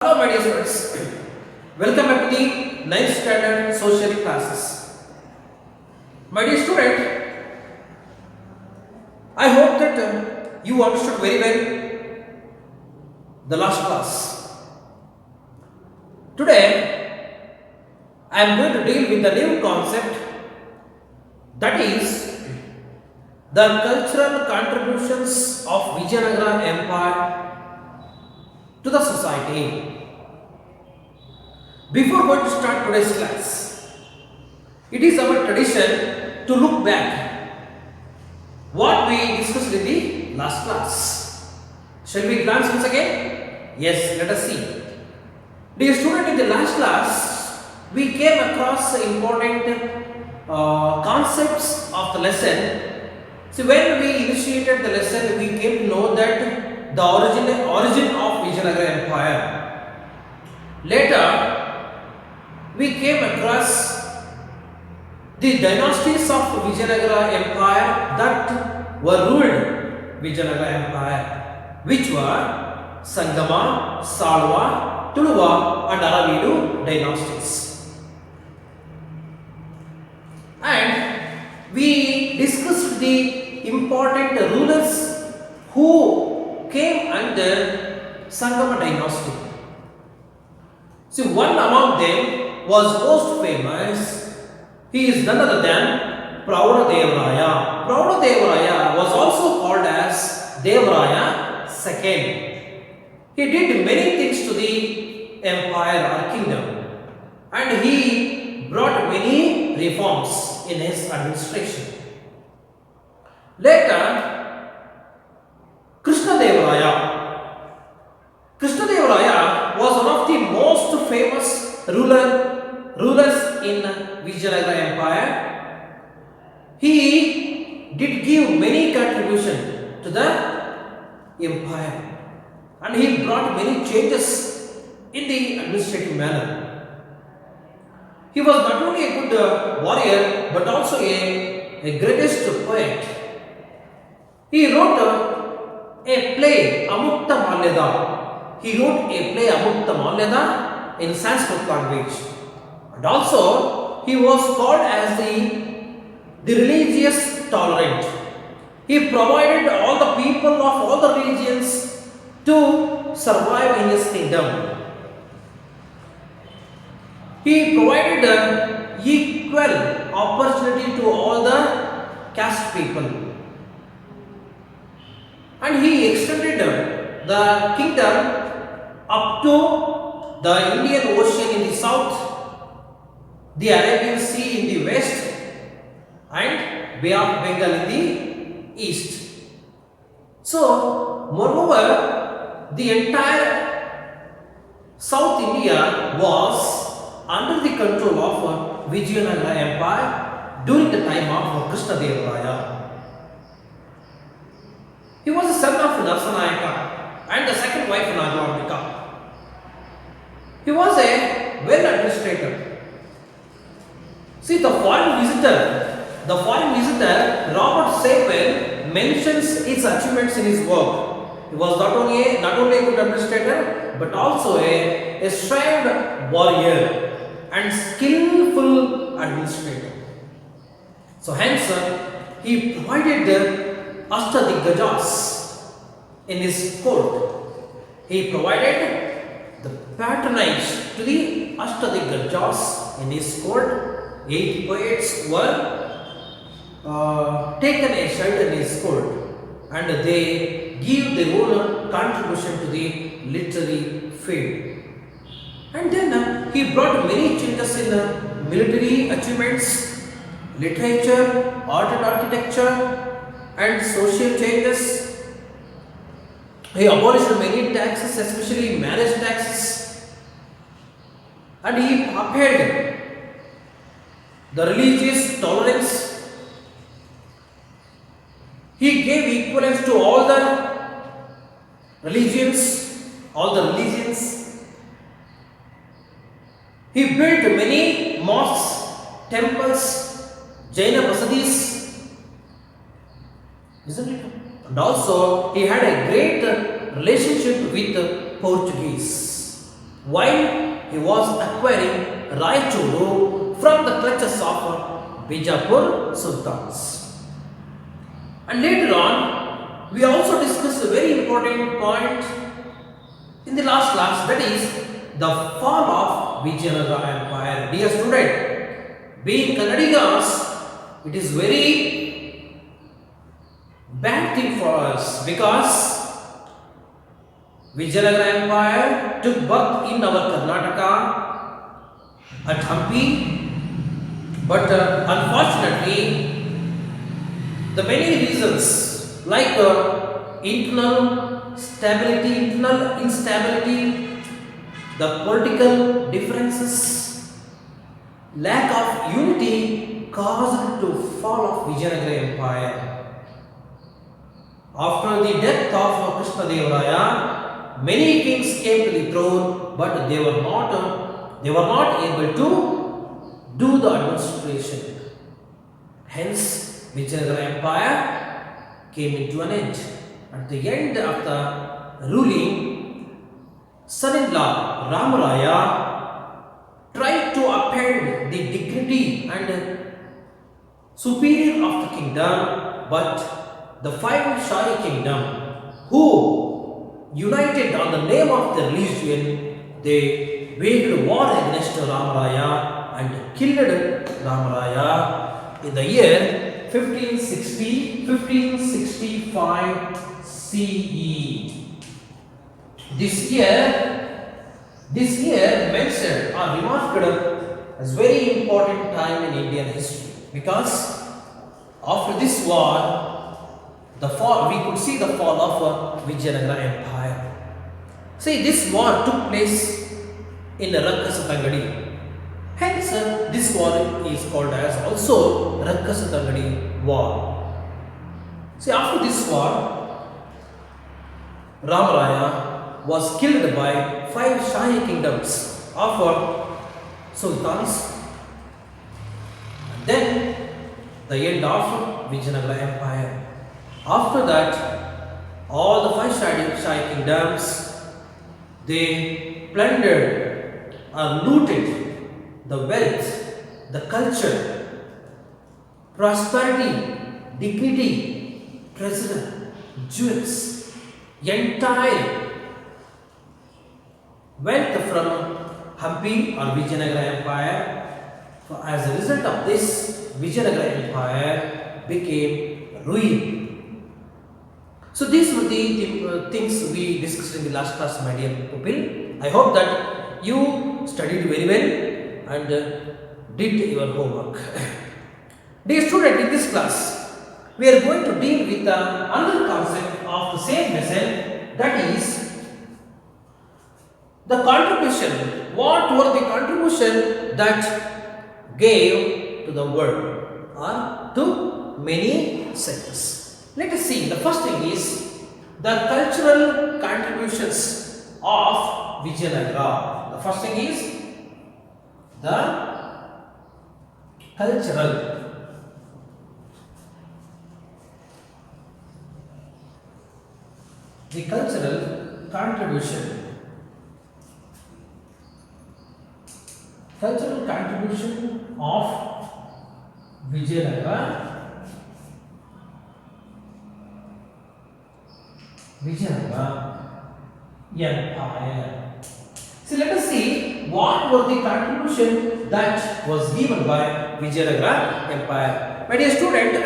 Hello my dear students, welcome back to the 9th standard social classes. My dear student, I hope that you understood very well the last class. Today, I am going to deal with the new concept, that is the cultural contributions of Vijayanagara Empire to the society. Before going to start today's class, it is our tradition to look back what we discussed in the last class. Shall we glance once again? Yes, let us see. Dear student, in the last class, we came across important concepts of the lesson. So when we initiated the lesson, we came to know that the origin of Vijayanagara Empire. Later, we came across the dynasties of Vijayanagara Empire that were ruled Vijayanagara Empire, which were Sangama, Salva, Tuluva and Aravidu dynasties. And we discussed the important rulers who came under Sangama dynasty. So one among them was most famous. He is none other than Pravadadevaraya. Pravadadevaraya was also called as Devaraya II. He did many things to the empire or kingdom, and he brought many reforms in his administration. Later, Krishnadevaraya was one of the most famous rulers in Vijayanagara Empire. He did give many contributions to the empire, and he brought many changes in the administrative manner. He was not only a good warrior but also a greatest poet. He wrote a play, Amukta Malyada. He wrote a play, Amukta Malyada, in Sanskrit language. And also, he was called as the religious tolerant. He provided all the people of all the religions to survive in his kingdom. He provided equal opportunity to all the caste people. And he extended the kingdom up to the Indian Ocean in the south, the Arabian Sea in the west, and Bay of Bengal in the east. So, moreover, the entire South India was under the control of Vijayanagara Empire during the time of Krishnadevaraya. He was the son of Narsanayaka and the second wife Nagamambika. He was a well administrator. See, the foreign visitor Robert Sewell mentions his achievements in his work. He was not only a good administrator but also a shrewd warrior and skillful administrator. So hence he provided the Ashtadiggajas in his court. He provided the patronage to the Ashtadiggajas in his court. 8 poets were taken a shelter in his court, and they give their own contribution to the literary field. And then he brought many changes in military achievements, literature, art and architecture, and social changes. He abolished many taxes, especially marriage taxes, and he upheld the religious tolerance. He gave equivalence to all the religions. He built many mosques, temples, Jaina basadis, isn't it? And also, he had a great relationship with Portuguese. while he was acquiring Raichuru from the clutches of Bijapur Sultans. And later on, we also discussed a very important point in the last class, that is the fall of Vijayanagara Empire. Dear student, being Kannadigas, it is very bad thing for us because Vijayanagara Empire took birth in our Karnataka at Hampi, but unfortunately the many reasons like internal instability, the political differences, lack of unity caused to fall of Vijayanagara Empire. After the death of Krishnadevaraya, many kings came to the throne, but they were not able to do the administration. Hence, Vijayanagara Empire came into an end. At the end of the ruling, son-in-law Ramaraya tried to uphold the dignity and superior of the kingdom, but the five Shahi kingdom, who united on the name of the religion, they waged war against Ramaraya and killed Ramaraya in the year 1565 CE. This year mentioned or remarked as very important time in Indian history, because after this war, we could see the fall of Vijayanagara Empire. See, this war took place in Rakkasatangadi. Hence, this war is called as also Rakkasatangadi war. See, after this war, Ramaraya was killed by five Shahi kingdoms of sultans. And then the end of Vijayanagara Empire. After that, all the five Shahi kingdoms, they plundered or looted the wealth, the culture, prosperity, dignity, treasure, jewels, entire wealth from Hampi or Vijayanagara Empire. So as a result of this, Vijayanagara Empire became ruined. So these were the things we discussed in the last class, my dear pupil. I hope that you studied very well and did your homework. Dear student, in this class, we are going to deal with another concept of the same lesson, that is the contribution. What were the contribution that gave to the world or to many sectors? Let us see. The first thing is the cultural contributions of Vijayanagara. The first thing is the cultural contribution. Cultural contribution of Vijayanagara Empire. So let us see what was the contribution that was given by Vijayanagara Empire. My dear student,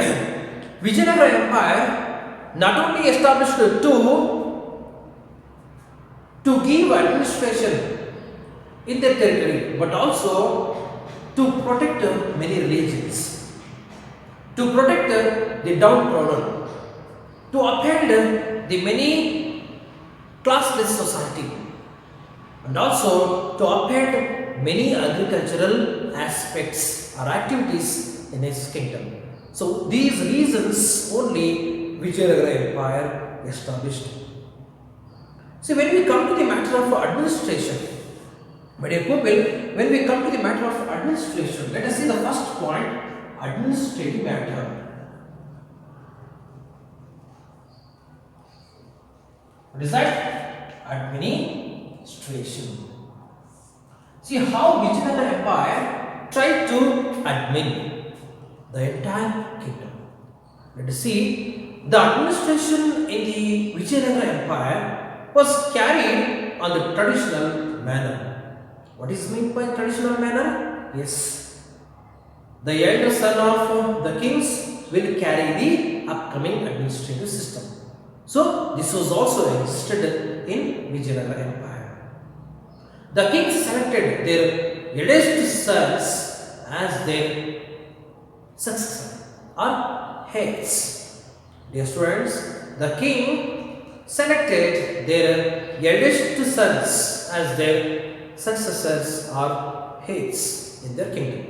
Vijayanagara Empire not only established to give administration in their territory, but also to protect many religions, to protect the downtrodden, to uphold the many classless society, and also to uphold many agricultural aspects or activities in his kingdom. So these reasons only Vijayanagara Empire established. See, when we come to the matter of administration, my dear pupil, when we come to the matter of administration, let us see the first point, administrative matter. What is that? Administration. See how Vijayanagara Empire tried to admin the entire kingdom. Let us see, the administration in the Vijayanagara Empire was carried on the traditional manner. What is meant by traditional manner? Yes, the elder son of the kings will carry the upcoming administrative system. So this was also existed in Vijayanagara Empire. The kings selected their eldest sons as their successor or heads. Dear students, the king selected their eldest sons as their successors or heads in their kingdom.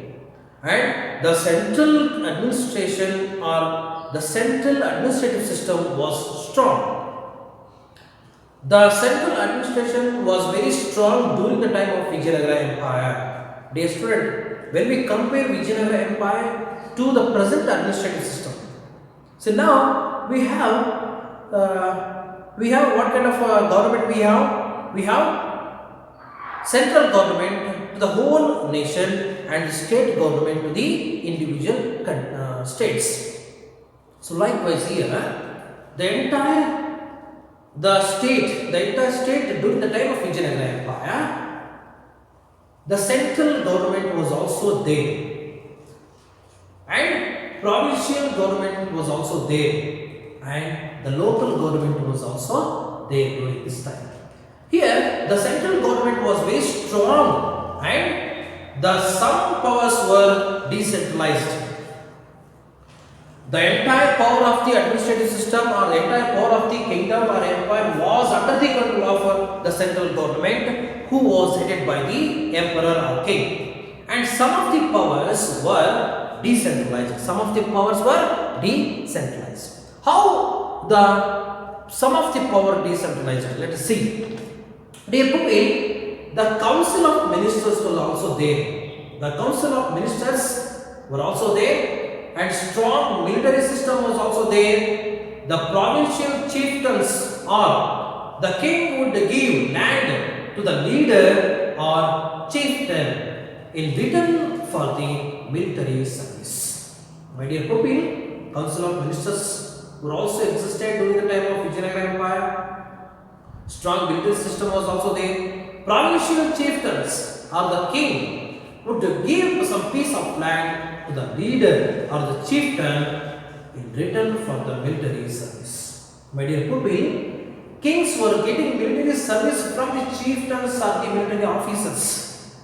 And the central administration or the central administrative system was strong. The central administration was very strong during the time of Vijayanagara Empire. Dear student, when we compare Vijayanagara Empire to the present administrative system, so now we have what kind of government we have? We have central government to the whole nation and state government to the individual states. So likewise here, the entire state during the time of Vijayanagara Empire, the central government was also there and provincial government was also there and the local government was also there during this time. Here the central government was very strong and some powers were decentralized. The entire power of the administrative system or the entire power of the kingdom or empire was under the control of the central government, who was headed by the emperor or king. And some of the powers were decentralized. How some of the power decentralized? Let us see. Dear pupil, the council of ministers was also there. The council of ministers were also there, and strong military system was also there. The provincial chieftains or the king would give land to the leader or chieftain in return for the military service. My dear pupil, council of ministers were also existed during the time of Vijayanagara Empire. Strong military system was also there. Provincial chieftains or the king would give some piece of land to the leader or the chieftain in return for the military service. My dear pupil, kings were getting military service from the chieftains or the military officers.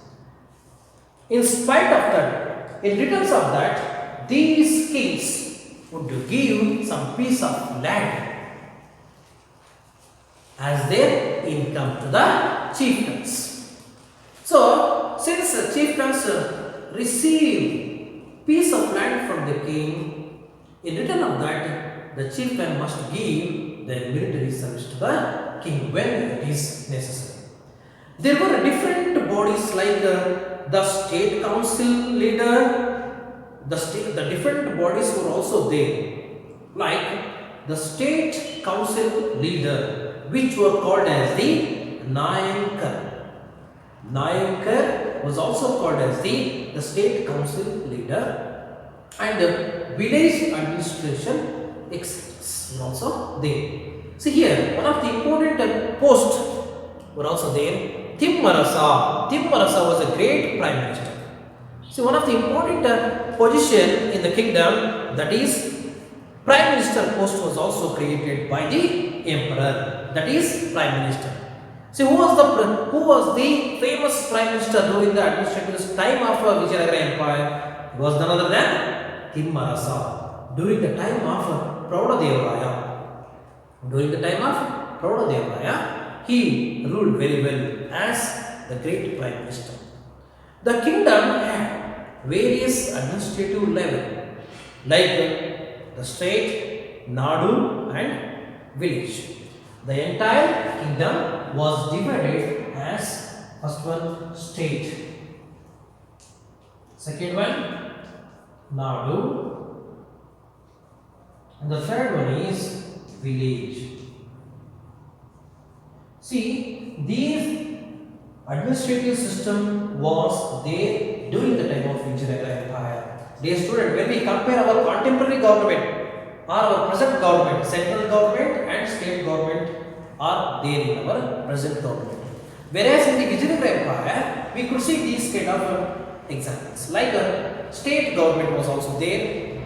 In spite of that, in return of that, these kings would give some piece of land as their income to the chieftains. So, since the chieftains receive piece of land from the king, in return of that, the chieftain must give their military service to the king when it is necessary. There were different bodies like the state council leader. The different bodies were also there, like the state council leader, which were called as the Nayankar. Nayankar was also called as the state council leader, and the village administration executives were also there. See here, one of the important posts were also there. Timmarasa was a great prime minister. See, one of the important position in the kingdom, that is prime minister post, was also created by the emperor, that is prime minister. See, who was the famous prime minister during the administrative time of Vijayanagara Empire? He was none other than Timmarasa. During the time of Proudadevaraya, he ruled very well as the great prime minister. The kingdom had various administrative levels like the state, Nadu and village. The entire kingdom was divided as first one state, second one Nadu, and the third one is village. See, these administrative system was there during the time of Vijayanagara Empire. Dear student, when we compare our contemporary government or our present government, central government and state government are there in our present government. Whereas in the Vijayanagara Empire, we could see these kind of examples. Like state government was also there,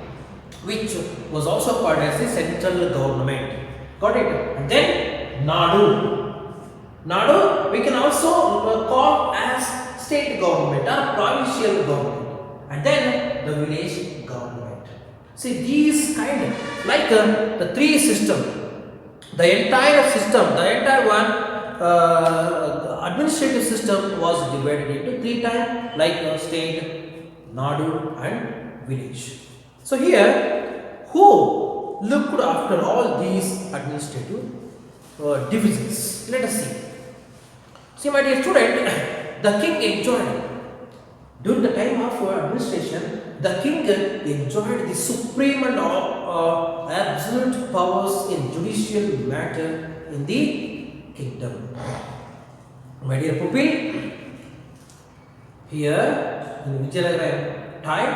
which was also called as the central government. Got it? And then Nadu. Nadu we can also call as state government or provincial government. And then the village government. See these kind of like the three system, the entire system, the entire one administrative system was divided into three types like state, Nadu and village. So here who looked after all these administrative divisions? Let us see. See my dear student, the king enjoyed during the time of administration, the king enjoyed the supreme and absolute powers in judicial matter in the kingdom. My dear pupil, here in Vijayanagara time,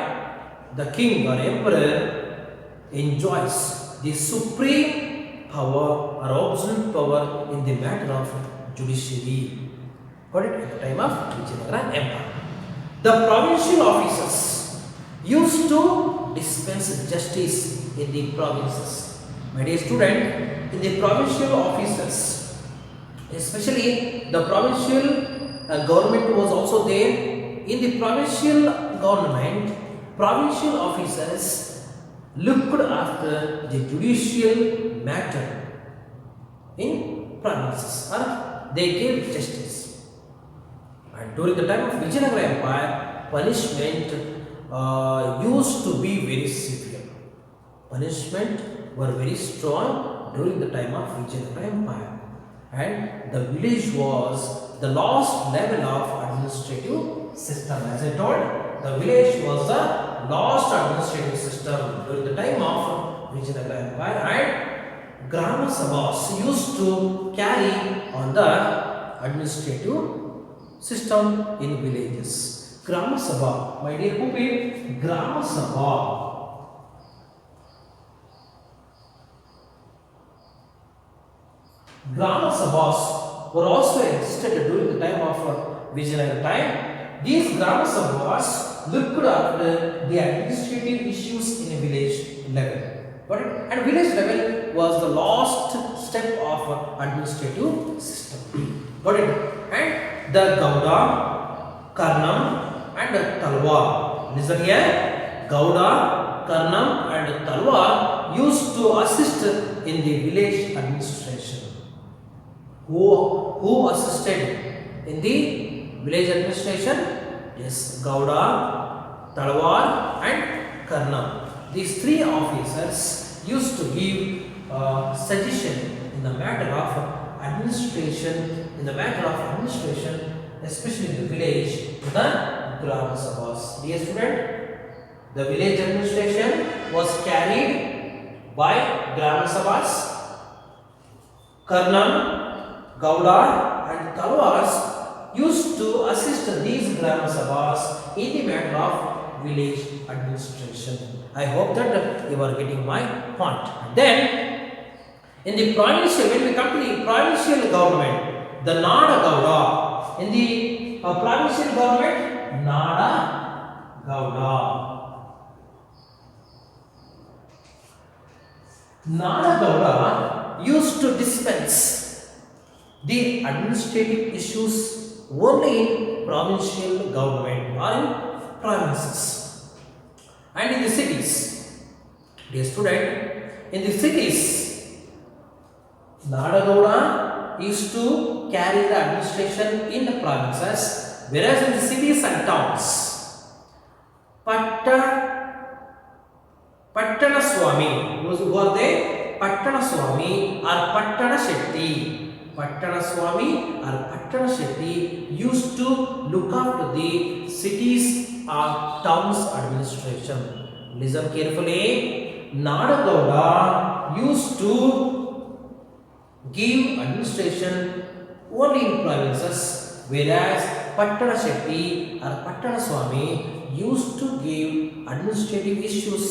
the king or emperor enjoys the supreme power or absolute power in the matter of judiciary. Got it? At the time of Vijayanagara Empire. The provincial officers used to dispense justice in the provinces. My dear student, in the provincial officers, especially the provincial government was also there. In the provincial government, provincial officers looked after the judicial matter in provinces, or they gave justice. And during the time of Vijayanagara Empire, punishment used to be very severe. Punishment were very strong during the time of Vijayanagara Empire. And the village was the last level of administrative system. As I told, the village was the last administrative system during the time of Vijayanagara Empire. And Grama Sabhas used to carry on the administrative system in villages. Grama Sabha, my dear pupil, Grama Sabha. Grama Sabhas were also existed during the time of Vijayanagara time. These Grama Sabhas looked after the administrative issues in a village level. Got it? And village level was the last step of administrative system. Got it? And the Gauda, Karnam and Talwar. Listen here. Gauda, Karnam and Talwar used to assist in the village administration. Who assisted in the village administration? Yes, Gauda, Talwar and Karnam. These three officers used to give suggestion in the matter of administration, especially in the village, to the Grama Sabhas. Dear student, the village administration was carried by Grama Sabhas. Karnam, Gauda and Talwars used to assist these Grama Sabhas in the matter of village administration. I hope that you are getting my point. Then, in the provincial, when we come to the provincial government, the Nada Gauda, in the provincial government, Nada Gauda. Nada Gauda used to dispense the administrative issues only in provincial government or in provinces and in the cities. Dear student, in the cities, Nada Gauda used to carry the administration in the provinces, whereas in the cities and towns, Pattana Swami, who are they? Pattana Swami or Pattana Shetty. Pattana Swami or Pattana Shetty used to look after the cities or towns administration. Listen carefully. Nada Gauda used to give administration only in provinces, whereas Pattana Shetty or Pattana Swami used to give administrative issues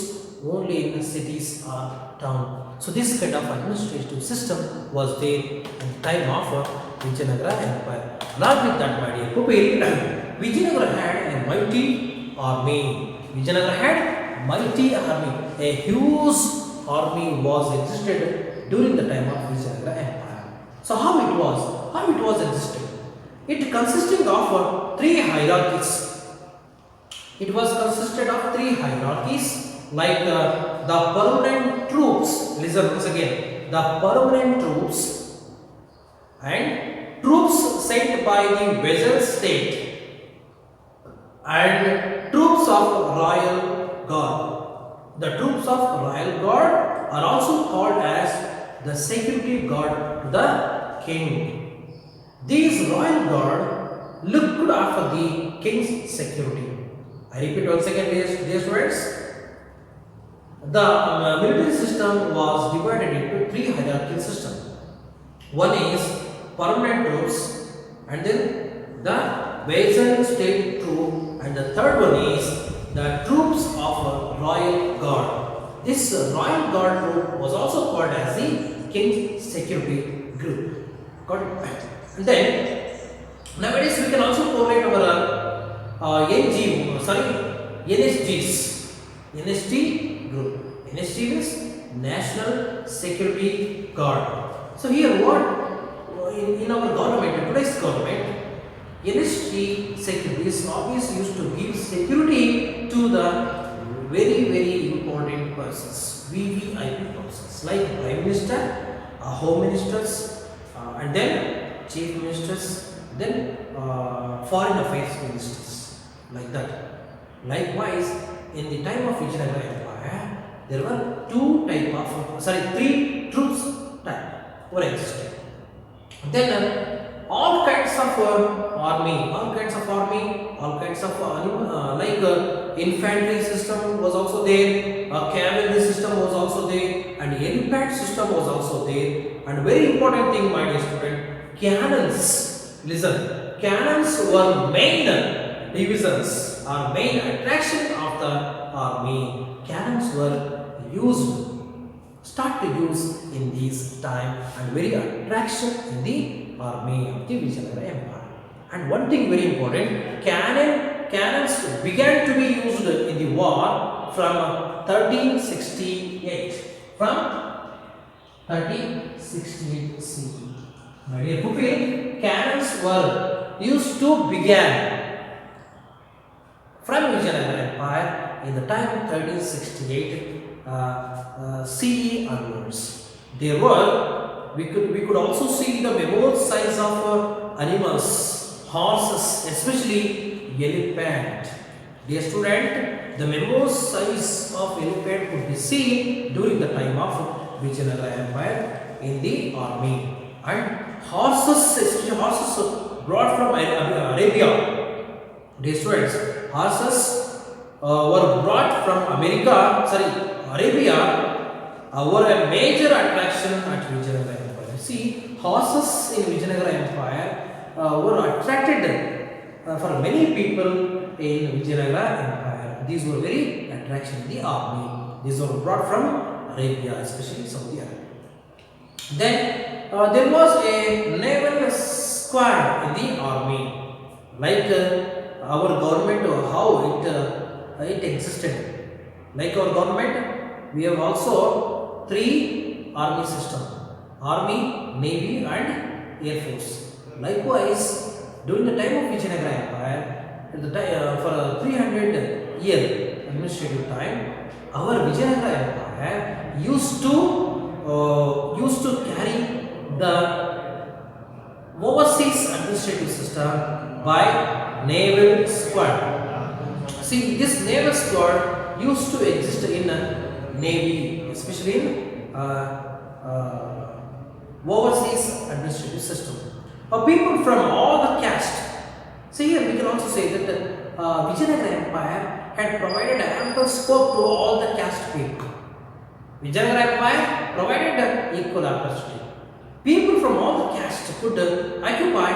only in the cities or town. So this kind of administrative system was there in the time of Vijayanagara Empire. Along with that, my dear pupil, Vijayanagara had a mighty army. Vijayanagara had mighty army. A huge army was existed during the time of Vijayanagara Empire. So how it was? How it was existed? It consisting of three hierarchies. It was consisted of three hierarchies like the permanent troops. Listen once again. The permanent troops and troops sent by the vassal state and troops of royal guard. The troops of royal guard are also called as the security guard to the king. These royal guard looked after the king's security. I repeat once again these words. The military system was divided into three hierarchical systems. One is permanent troops, and then the vassal state troop, and the third one is the troops of royal guard. This royal guard troop was also called as the king's security group. Got it? And then nowadays we can also correlate our NSG group. NSG is National Security Guard. So here what in our government, today's government, NSG securities always used to give security to the very important persons, VVIP persons like Prime Minister, Home Ministers, and then Chief Ministers, then Foreign Affairs Ministers, like that. Likewise, in the time of Vijayanagara Empire, there were three troops type were existed. Then all kinds of army, infantry system was also there, cavalry system was also there, and helipad system was also there. And very important thing, my dear student, cannons. Listen, cannons were main divisions or main attraction of the army. Cannons were start to use in this time and very attraction in the army of the Vijayanagara Empire. And one thing very important, cannons began to be used in the war from 1368. From 1368 CE. My dear pupil, cannons were used to begin from Vijayanagara Empire in the time of 1368 CE onwards. There were, we could also see the mammoth size of animals, horses, especially elephant. Dear student, the mammoth size of elephant could be seen during the time of Vijayanagara Empire in the army. And horses, especially horses brought from Arabia. Dear students, horses were brought from Arabia were a major attraction at Vijayanagara Empire. You see, horses in Vijayanagara Empire were attracted for many people in Vijayanagara Empire. These were very attraction in the army. These were brought from Arabia, especially Saudi Arabia. Then there was a naval squad in the army, like our government, how it existed. Like our government, we have also three army system: army, navy, and air force. Likewise, during the time of Vijayanagara Empire, at the time, for 300-year administrative time, our Vijayanagara Empire used to carry the overseas administrative system by naval squad. See, this naval squad used to exist in navy, especially in overseas administrative system. People from all the caste. See, here we can also say that the Vijayanagara Empire had provided ample scope to all the caste people. Vijayanagara Empire provided equal opportunity. People from all the castes could occupy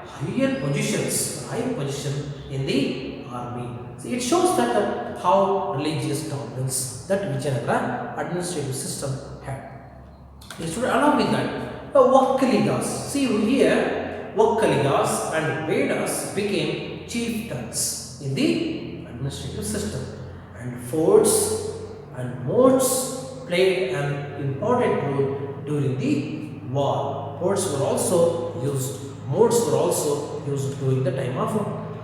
high position in the army. See, it shows that how religious tolerance that Vijayanagara administrative system had. They should along with that Vakkaligas. See here, Vakkaligas and Vedas became chieftains in the administrative system, and forts and moats played an important role during the war. Forts were also used, moats were also used during the time of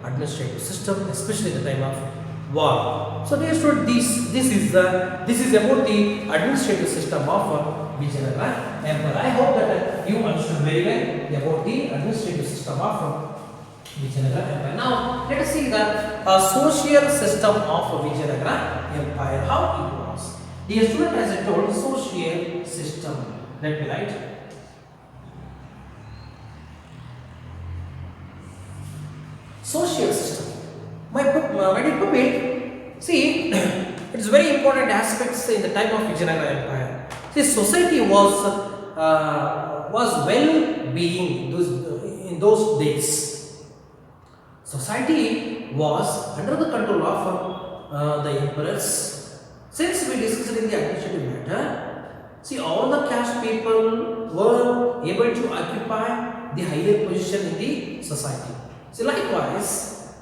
administrative system, especially the time of war. So they showed this is about the administrative system of Vijayanagara Empire. I hope that you understood very well about the administrative system of Vijayanagara Empire. Now let us see the social system of Vijayanagara Empire, how it was. Dear student, as I told, social system. Let me write. Social system. My dear pupil, see, it's very important aspects in the time of Vijayanagara Empire. See, society was well-being in those days. Society was under the control of the emperors. Since we discussed in the administrative matter, see, all the caste people were able to occupy the higher position in the society. See, likewise,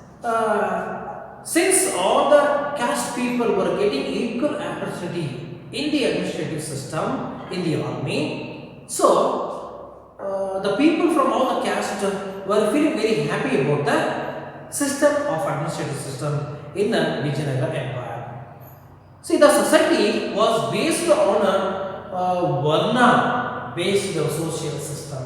since all the caste people were getting equal opportunity in the administrative system, in the army, so the people from all the caste were feeling very happy about the system of administrative system in the Vijayanagara Empire. See, the society was based on a Varna based social system.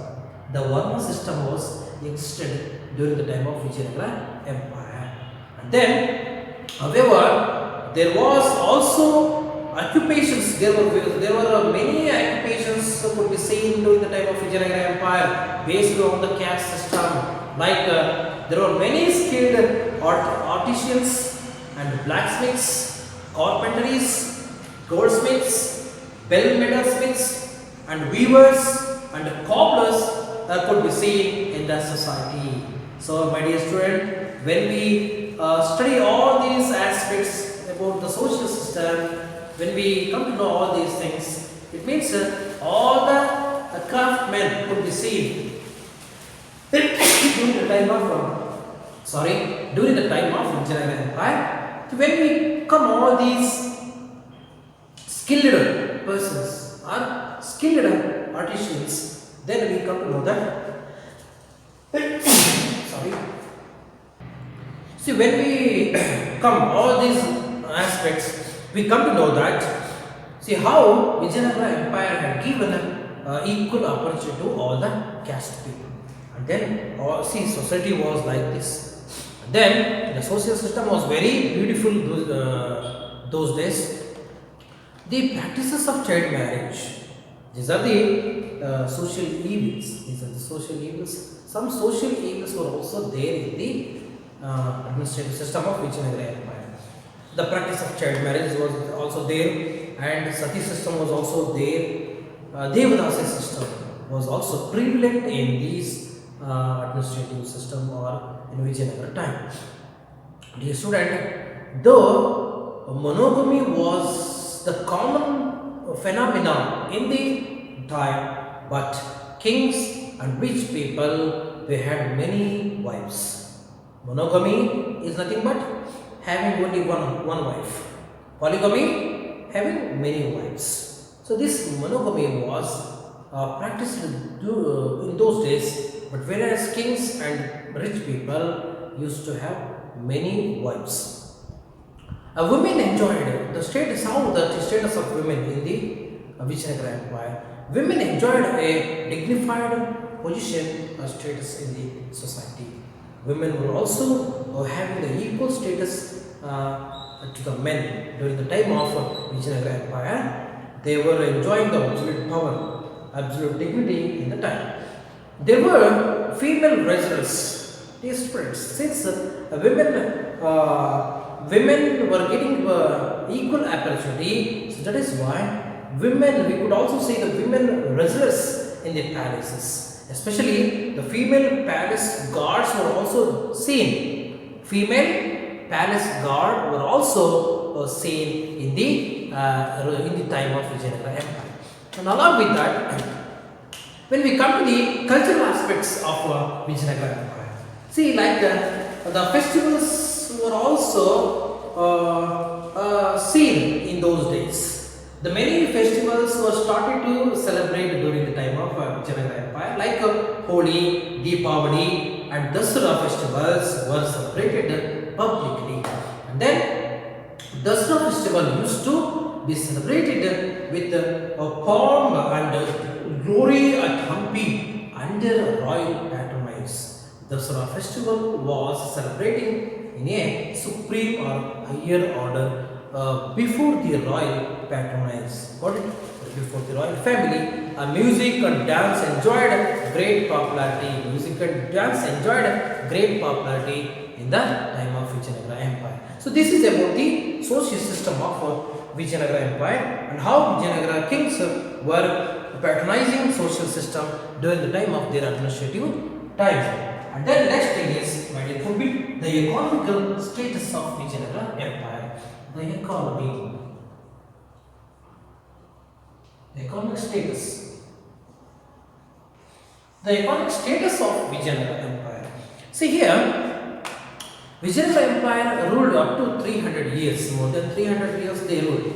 The Varna system was existed during the time of Vijayanagara Empire. And then, however, there was also occupations. There were many occupations could be seen during the time of Vijayanagara Empire based on the caste system. Like there were many skilled artisans and blacksmiths, carpenters, goldsmiths, bell metalsmiths, and weavers and cobblers could be seen in the society. So, my dear student, when we study all these aspects about the social system, when we come to know all these things, it means all the craftsmen could be seen during the time of Vijayanagara Empire. So when we come all these skilled persons or skilled artisans, then we come to know that. Sorry. See, when we come all these aspects, we come to know that. See how Vijayanagara Empire had given equal opportunity to all the caste people, and then see, society was like this. And then the social system was very beautiful those days. The practices of child marriage. These are the social evils. These are the social evils. Some social evils were also there in the administrative system of Vijayanagara Empire. The practice of child marriage was also there, and sati system was also there. Devadasi system was also prevalent in these administrative system or in Vijayanagara time. Dear student, though monogamy was the common phenomenon in the time, but kings and rich people, they had many wives. Monogamy is nothing but having only one wife. Polygamy, having many wives. So this monogamy was practiced in those days, but whereas kings and rich people used to have many wives. Women enjoyed the status of women in the Vijayanagara Empire. Women enjoyed a dignified position or status in the society. Women were also having the equal status to the men during the time of Vijayanagara Empire. They were enjoying the absolute power, absolute dignity in the time. There were female wrestlers, these friends. Since women were getting equal opportunity, so that is why women, we could also see the women wrestlers in the palaces, Especially the female palace guards were also seen. Female palace guard were also seen in the time of Vijayanagara Empire. And along with that, when we come to the cultural aspects of Vijayanagara Empire, see, like the festivals were also seen in those days. The many festivals were started to celebrate during the time of Vijayanagara Empire, like Holi, Deepavali, and Dasara festivals were celebrated publicly. And then Dasara festival used to be celebrated with a pomp and glory at Hampi under royal patronage. Dasara festival was celebrating in a supreme or higher order before the royal patronage. Got it? Before the royal family, music and dance enjoyed great popularity. Music and dance enjoyed great popularity in the time of Vijayanagara Empire. So this is about the social system of Vijayanagara Empire and how Vijayanagara kings were patronizing social system during the time of their administrative time. And then next thing is, it would be the economical status of Vijayanagara Empire. The economy. The economic status. The economic status of Vijayanagara Empire. See here, Vijayanagara Empire ruled up to 300 years, more than 300 years they ruled.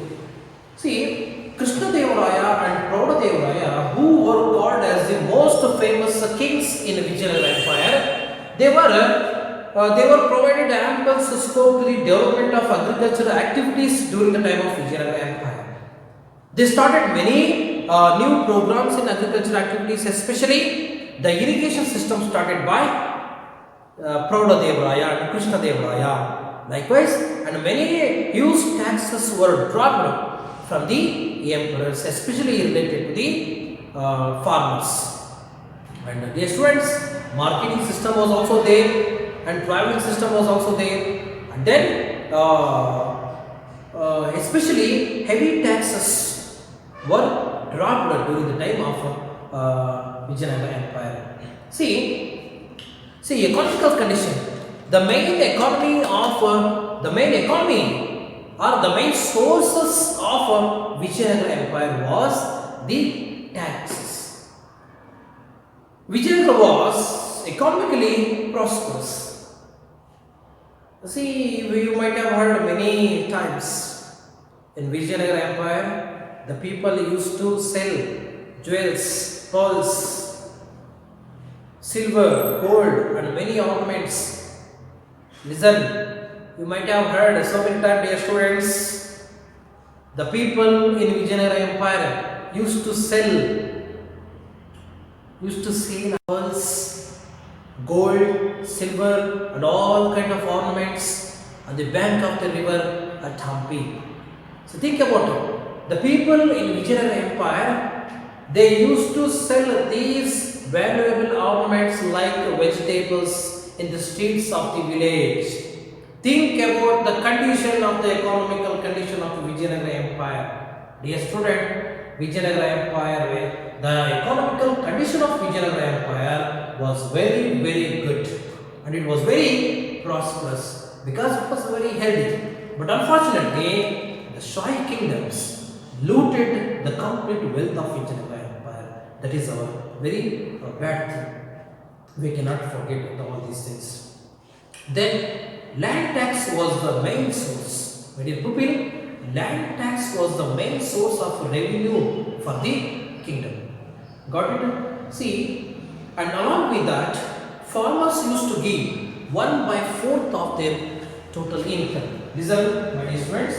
See, Krishnadevaraya and Proudadevaraya, who were called as the most famous kings in Vijayanagara Empire, they were provided ample scope to the development of agricultural activities during the time of Vijayanagara Empire. They started many new programs in agricultural activities, especially the irrigation system started by Proudadevaraya and Krishnadevaraya. Likewise, and many huge taxes were dropped from the emperors, especially related to the farmers. And dear students, marketing system was also there, and traveling system was also there, and then especially heavy taxes were dropped during the time of Vijayanagara Empire. See, economical condition. The main economy or the main sources of Vijayanagara Empire was the taxes. Vijayanagara was economically prosperous. See, you might have heard many times in Vijayanagara Empire, the people used to sell jewels, pearls, silver, gold, and many ornaments. Listen, you might have heard so many times, dear students, the people in Vijayanagara Empire used to sell pearls, gold, silver, and all kind of ornaments on the bank of the river at Hampi. So think about it. The people in Vijayanagara Empire, they used to sell these valuable ornaments like vegetables in the streets of the village. Think about the condition of the economical condition of Vijayanagara Empire. Dear student, Vijayanagara Empire, the economical condition of Vijayanagara Empire was very, very good, and it was very prosperous because it was very healthy. But unfortunately, the Shahi kingdoms looted the complete wealth of Vijayanagara Empire. That is our very bad thing. We cannot forget all these things. Then land tax was the main source. My dear pupil, land tax was the main source of revenue for the kingdom. Got it? See, and along with that, farmers used to give 1/4 of their total income. Listen, my dear friends,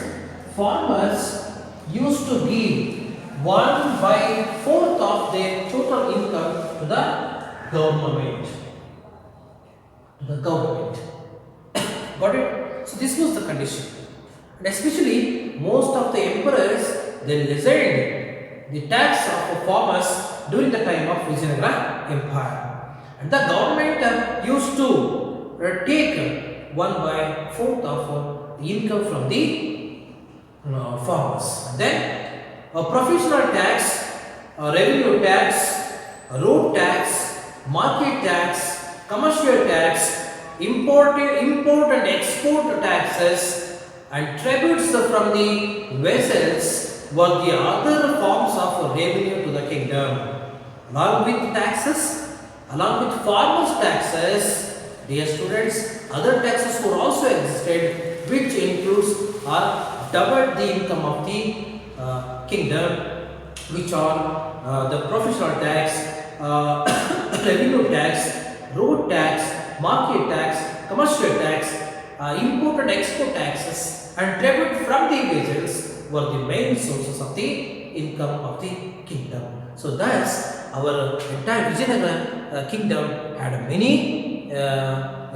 farmers used to give 1/4 of their total income to the government. Got it? So this was the condition. And especially most of the emperors, they lessened the tax of farmers during the time of Vijayanagara Empire. And the government used to take 1/4 of the income from the farmers. And then a professional tax, a revenue tax, a road tax, market tax, commercial tax, import and export taxes, and tributes from the vessels were the other forms of revenue to the kingdom. Along with taxes, along with farmers' taxes, dear students, other taxes were also existed, which includes or doubled the income of the kingdom, which are the professional tax, revenue tax, road tax, market tax, commercial tax, import and export taxes, and tribute from the vessels were the main sources of the income of the kingdom. So thus our entire Vijayanagara kingdom had many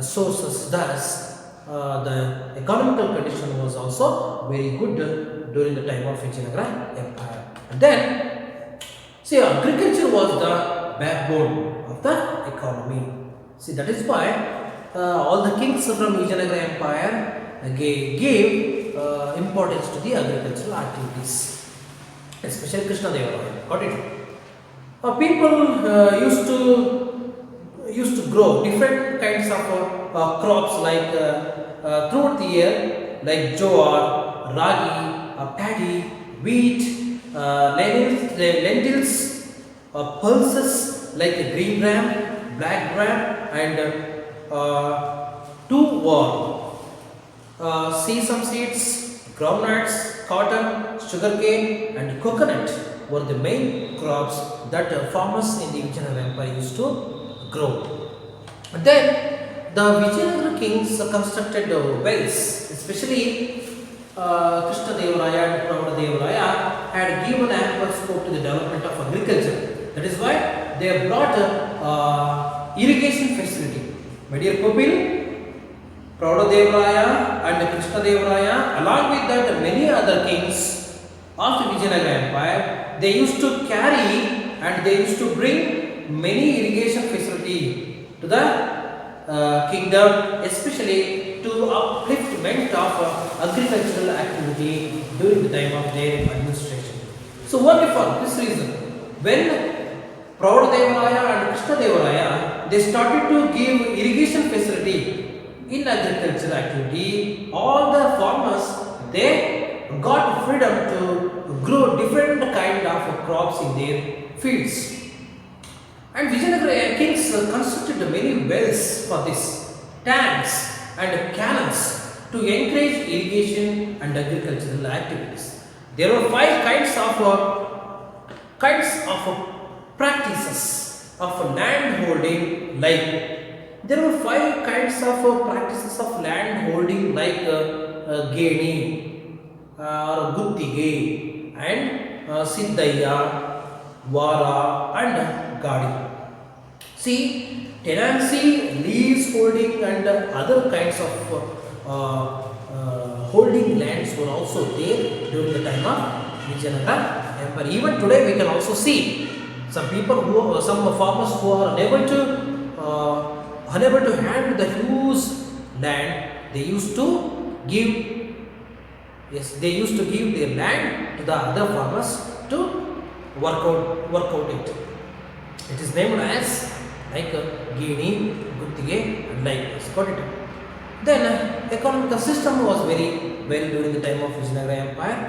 sources. Thus the economical condition was also very good during the time of Vijayanagara Empire. And then see, agriculture was the backbone of the economy. See, that is why all the kings from Vijayanagara Empire gave importance to the agricultural activities, especially Krishnadevaraya. Got it? People used to grow different kinds of crops like throughout the year, like jowar, ragi, paddy, wheat, lentils, pulses like green gram, black gram, and two sesame seeds, groundnuts, cotton, sugarcane, and coconut were the main crops that farmers in the Vijayanagara Empire used to grow. But then the Vijayanagara kings constructed wells, especially Krishnadevaraya and Pramadadevaraya had given ample scope to the development of agriculture. That is why they brought irrigation facility. My dear Kopil, Pramadadevaraya and Krishnadevaraya, along with that many other kings of the Vijayanagara Empire, they used to carry and they used to bring many irrigation facility to the kingdom, especially to upliftment of agricultural activity during the time of their administration. So only for this reason, when Pramadadevaraya and Krishnadevaraya, they started to give irrigation facility in agricultural activity, all the farmers, they got freedom to grow different kind of crops in their fields. And Vijayanagara kings constructed many wells for this, tanks and canals to encourage irrigation and agricultural activities. There were five kinds of practices of land holding, like there were five kinds of practices of land holding, like geni or guttige and siddhaya, vara and gadi. See, tenancy, lease holding and other kinds of holding lands were also there during the time of Vijayanagara Empire. Even today we can also see some people some farmers who are unable to handle the huge land. They used to give their land to the other farmers to work out it. It is named as like Gini, Guttige and like this. Got it? Then economic system was very well during the time of Vijayanagara Empire.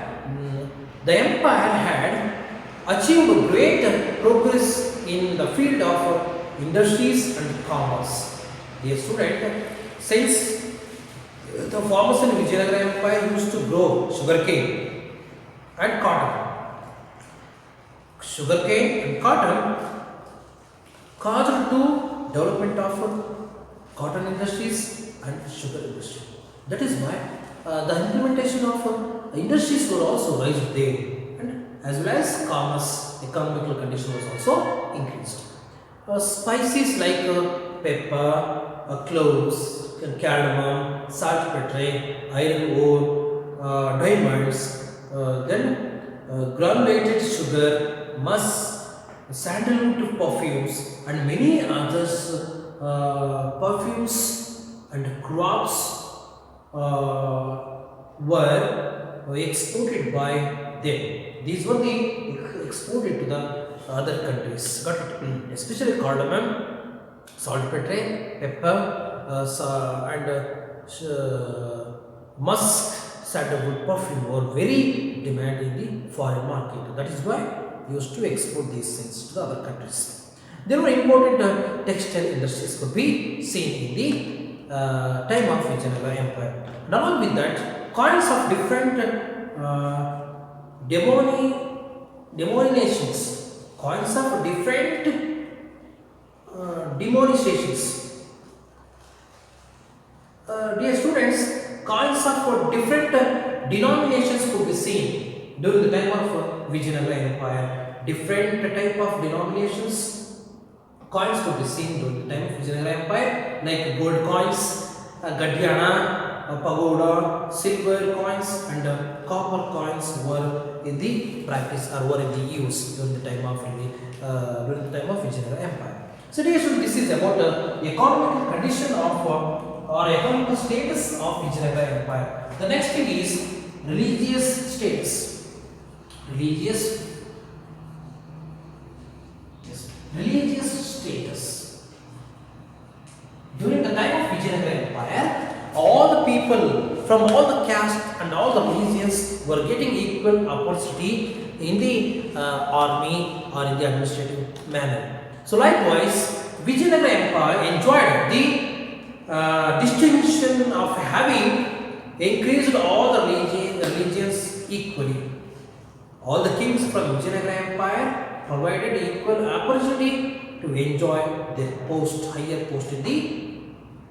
The empire had achieved great progress in the field of industries and commerce. Dear student, since the farmers in Vijayanagara Empire used to grow sugarcane and cotton. Sugarcane and cotton caused to development of cotton industries and sugar industry. That is why the implementation of industries were also raised there, and as well as commerce, economical condition was also increased. Spices like pepper, cloves, cardamom, saltpetre, iron ore, diamonds, then granulated sugar, musk, sandalwood perfumes, and many others perfumes and crops were exported by them. These were exported to the other countries. Got it? Especially cardamom, saltpetre, pepper, musk sandalwood perfume were very demanded in the foreign market. That is why we used to export these things to the other countries. There were important textile industries could be seen in the time of Vijayanagara Empire. And along with that, coins of different denominations, coins of different denominations. Dear students, coins of different denominations could be seen during the time of Vijayanagara Empire. Different type of denominations coins could be seen during the time of Vijayanagar Empire, like gold coins, Gadyana, pagoda, silver coins, and copper coins were in the practice or were in the use during the time of Vijayanagar Empire. So, this is about the economic condition of or economic status of Vijayanagar Empire. The next thing is religious status. Religious status. During the time of Vijayanagar Empire, all the people from all the castes and all the religions were getting equal opportunity in the army or in the administrative manner. So likewise, Vijayanagar Empire enjoyed the distinction of having increased all the religions equally. All the kings from Vijayanagar Empire provided equal opportunity to enjoy their higher post in the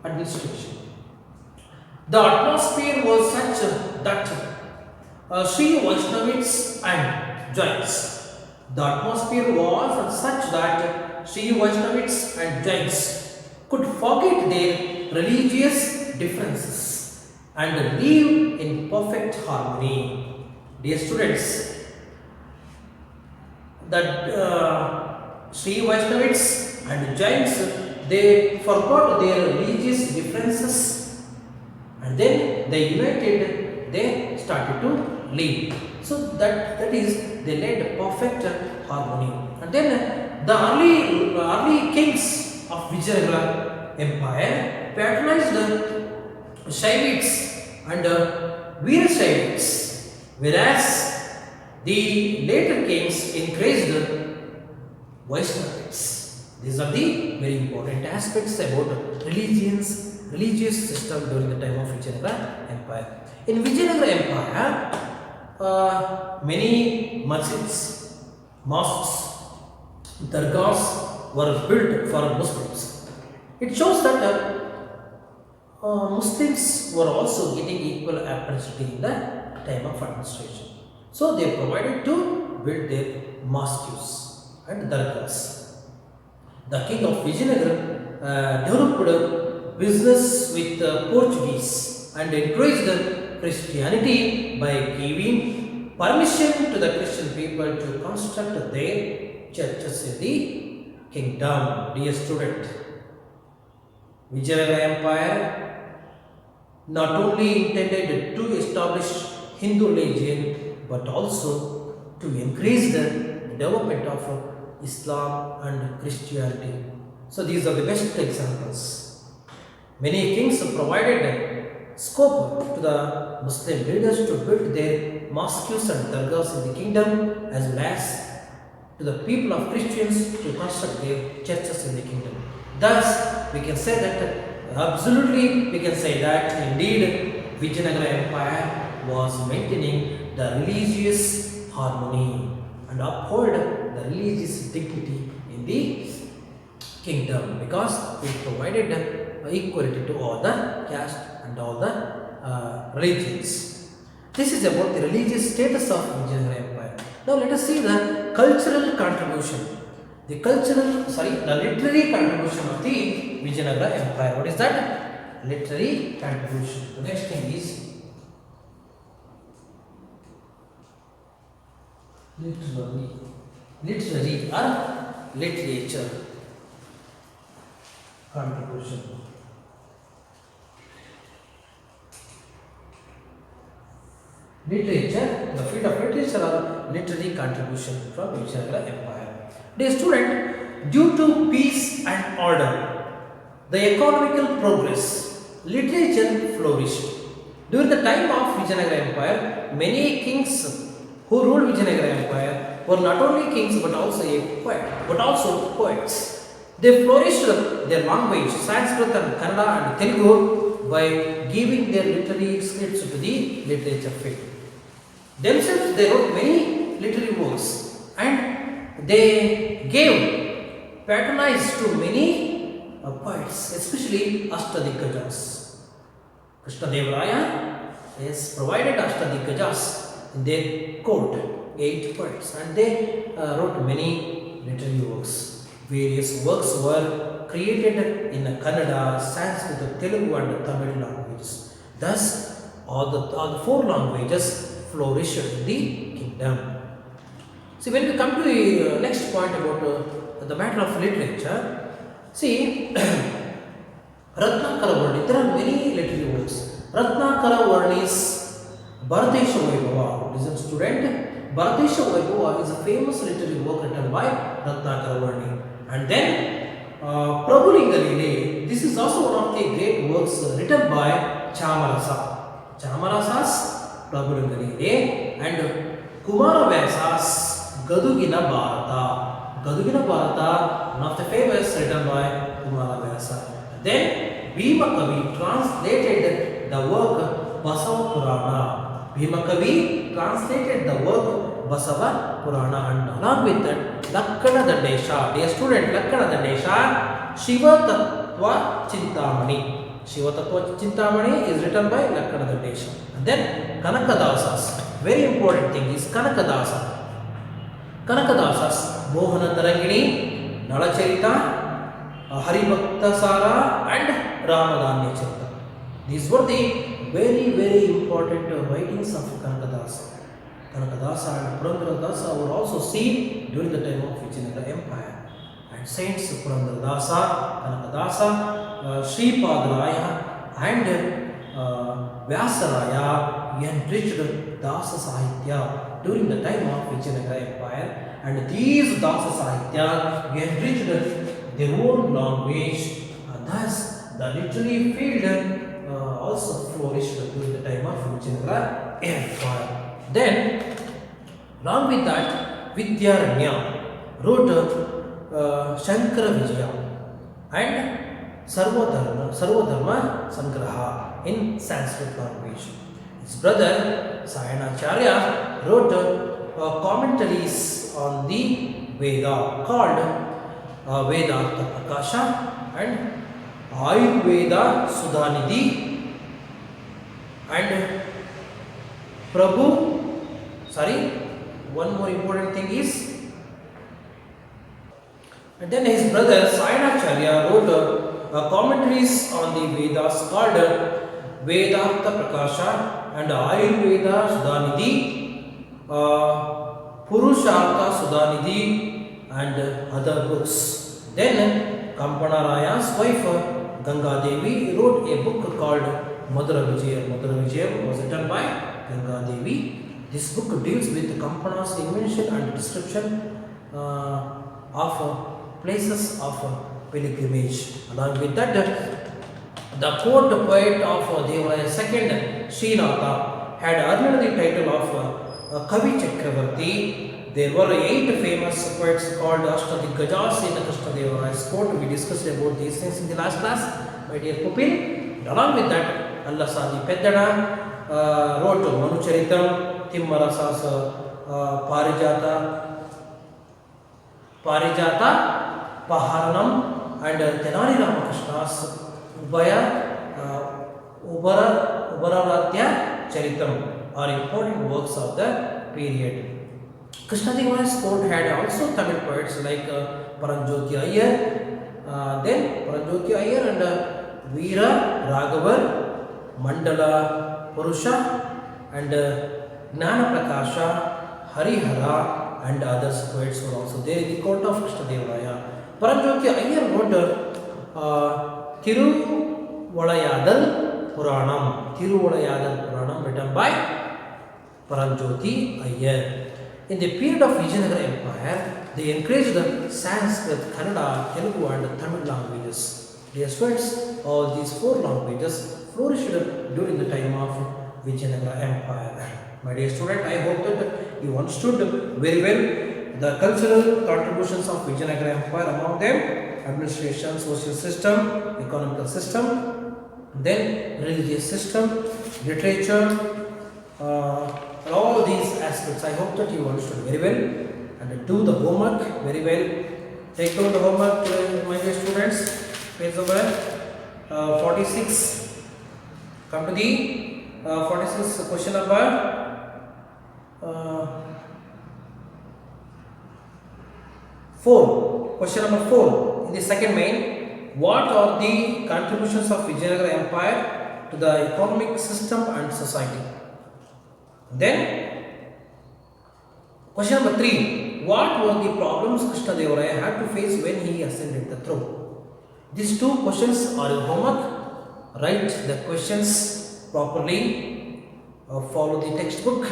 administration. The atmosphere was such that Sri Vaishnavites and Jains. The atmosphere was such that Sri Vaishnavites and Jains could forget their religious differences and live in perfect harmony. Dear students, that Sri Vaishnavites and Jains, they forgot their religious differences and then they united, they started to live. So that is, they led perfect harmony. And then the early kings of Vijayanagar Empire patronized Shaivites and Veerashaivites, whereas the later kings encouraged Vaishnavites. These are the very important aspects about religious system during the time of Vijayanagar Empire. In Vijayanagar Empire, many masjids, mosques, dargahs were built for Muslims. It shows that Muslims were also getting equal opportunity in the time of administration. So they provided to build their mosques and dargahs. The king of Vijayanagar developed business with the Portuguese and encouraged Christianity by giving permission to the Christian people to construct their churches in the kingdom. Dear student, Vijayanagar Empire not only intended to establish Hindu religion but also to increase the development of Islam and Christianity. So these are the best examples. Many kings provided scope to the Muslim leaders to build their mosques and dargahs in the kingdom, as well as to the people of Christians to construct their churches in the kingdom. Thus, we can say that absolutely we can say that indeed Vijayanagar Empire was maintaining the religious harmony and uphold the religious dignity in the kingdom, because it provided equality to all the caste and all the religions. This is about the religious status of Vijayanagar Empire. Now let us see the cultural contribution. The literary contribution of the Vijayanagar Empire. What is that? Literary contribution. The next thing is literary or literature contribution. Literature, the field of literature or literary contribution from Vijayanagar Empire. Dear student, due to peace and order the economical progress, literature flourished. During the time of Vijayanagara Empire, many kings who ruled Vijayanagara Empire were not only kings but also poets. They flourished their language, Sanskrit and Kannada and Telugu, by giving their literary scripts to the literature field. Themselves, they wrote many literary works and they gave patronage to many poets, especially Ashtadikkajas. Krishnadevaraya has provided Ashtadikkajas in their court, 8 poets, and they wrote many literary works. Various works were created in Kannada, Sanskrit, Telugu and Tamil languages. Thus, all the 4 languages flourished in the kingdom. See, when we come to the next point about the matter of literature, see, Ratnakara Varni, there are many literary works. Ratnakara Varni's Bharatesha Vaibhava. Listen, student, Bharatesha Vaibhava is a famous literary work written by Ratnakara Varni. And then Prabhulinga Lile, this is also one of the great works written by Chamarasa. Chamarasa's Prabhulinga Lile and Kumaravyasa's Gadugina Bharata. Gadugina Bharata, one of the famous written by Kumaravyasa. Then Bhima Kavi translated the work Basava Purana. Bhima Kavi translated the work Basava Purana, and along with that Lakkana Dandesha, dear student, Lakkana Dandesha, Shiva Tattva Chintamani. Shiva Tattva Chintamani is written by Lakkana Dandesha. And then Kanakadasas, very important thing is Kanakadasa. Kanakadasas, Mohana Tarangini, Nalacharita, Haribhakta Sara and Ramadanya Charita. These were the very important writings of Kanakadasa. Kanakadasa and Purandaradasa were also seen during the time of Vijayanagara Empire. And saints Purandaradasa, Kanakadasa, Sripadaraya and Vyasaraya enriched Dasa Sahitya during the time of Vijayanagara Empire. And these Dasa Sahitya enriched their own language. Thus, the literary field also flourished during the time of Vijayanagara Empire. Then, along with that, Vidyaranya wrote Shankara Vijaya and Sarvodharma Sangraha in Sanskrit language. His brother Sayanacharya wrote commentaries on the Veda called Vedanta Prakasha and Ayurveda Sudhanidhi and one more important thing is, and then his brother Sayanacharya wrote commentaries on the Vedas called Vedanta Prakasha and Ayurveda Sudhanidhi, Purushartha Sudhanidhi and other books. Then Kampanaraya's wife Ganga Devi wrote a book called Madhura Vijaya. Madhura Vijaya was written by Ganga Devi. This book deals with Kampana's invention and description of places of pilgrimage. Along with that, the court poet of Devaraya's second, Srinatha, had earned the title of Kavi Chakravarti. There were 8 famous poets called Ashtadikkajas in Krishnadevaraya's court. We discussed about these things in the last class, my dear pupil. Along with that, Allasadi Peddana wrote Manucharitam, Timmarasa's Parijata, Paharanam, and Tenali Ramakrishna's Ubararatya Charitam are important works of the period. Krishnadevaraya's court had also Tamil poets like Paranjoti Iyer, then Paranjoti Iyer and Veera Raghavar, Mandala Purusha and Gnana Prakasha, Harihara and others poets were also there in the court of Krishnadevaraya. Paranjoti Iyer wrote Tiruvalayadal Puranam written by Paranjoti Iyer. In the period of Vijayanagara Empire, they encouraged Sanskrit, Kannada, Telugu and Tamil languages. Dear students, all these four languages flourished during the time of Vijayanagara Empire. My dear student, I hope that you understood very well the cultural contributions of Vijayanagara Empire, among them administration, social system, economical system, then religious system, literature, and all these aspects. I hope that you understood very well and do the homework very well. Take down the homework, my dear students. Page number 46. Come to the 46 question number 4. Question number 4. In the second main, what are the contributions of Vijayanagara Empire to the economic system and society? Then, question number 3. What were the problems Krishnadevaraya had to face when he ascended the throne? These two questions are your homework. Write the questions properly, follow the textbook,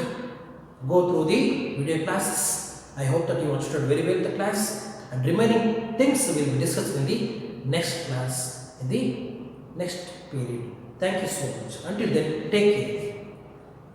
go through the video classes. I hope that you understood very well the class, and remaining things will be discussed in the next class, in the next period. Thank you so much. Until then, take care.